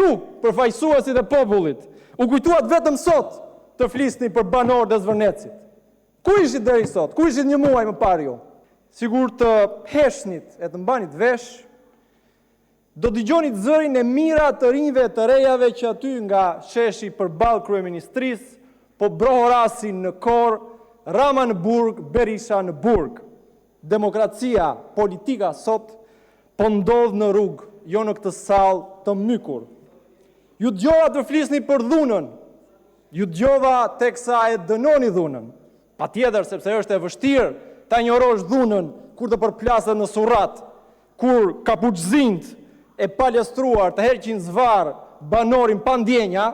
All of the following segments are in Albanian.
Facebook përfaqësuesit e popullit, u kujtuat vetëm sot të flisni për banorët e Zvërnecit. Ku ishit deri sot? Ku ishit një muaj më parë ju? Sigur të heshnit e të mbanit vesh, do dëgjonit zërin e mira të rinjve të rejave që aty nga sheshi përballë kryeministrisë po brohorasin në kor, Rama në burg, Berisha në burg. Demokracia, politika sot po ndodh në rrugë, jo në këtë sallë të mykur. Ju dëgjova të flisni për dhunën, ju dëgjova teksa e dënoni dhunën. Patjetër, sepse është e vështirë ta njorosh dhunën kur të përplaset në surrat, kur kapuçzinjt e paljastruar të herqin zvar banorin pa ndjenja,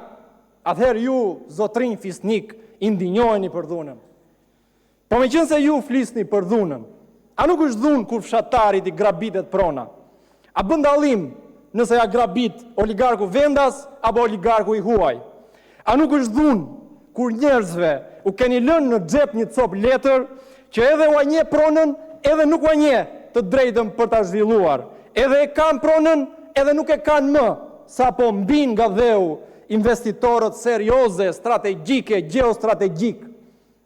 atëherë ju, zotrinj fisnik, indinjoheni për dhunën. Po me qenë se ju flisni për dhunën, a nuk është dhunë kur fshatarit i grabitet prona? A bën dallim nëse ja grabit oligarku vendas apo oligarku i huaj? A nuk është dhunë kur njerëzve u keni lënë në xhep një copë letër që edhe u anje pronën, edhe nuk u anje të drejtën për ta zhvilluar, edhe e kanë pronën, edhe nuk e kanë më, sapo mbin nga dheu investitorët serioze, strategjike, geostrategjik.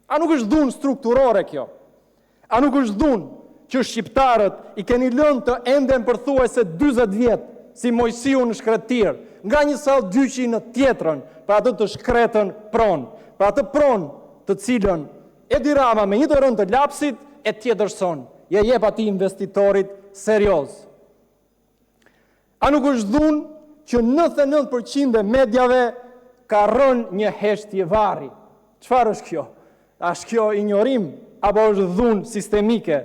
A nuk është dhunë strukturore kjo? A nuk është dhunë që shqiptarët i keni lënë të enden përthuajse 40 vjet si Mojsiu në shkretir, nga një sallë dyqi në tjetrën, për atë të shkretën pronë, për atë pronë të cilën Edi Rama me një të rënd të lapsit e tjetër son, ja jep atij investitorit serioz. A nuk është dhunë që 99% e medjave ka rënë një heshtje varri? Çfarë është kjo? A është kjo injorim apo është dhunë sistemike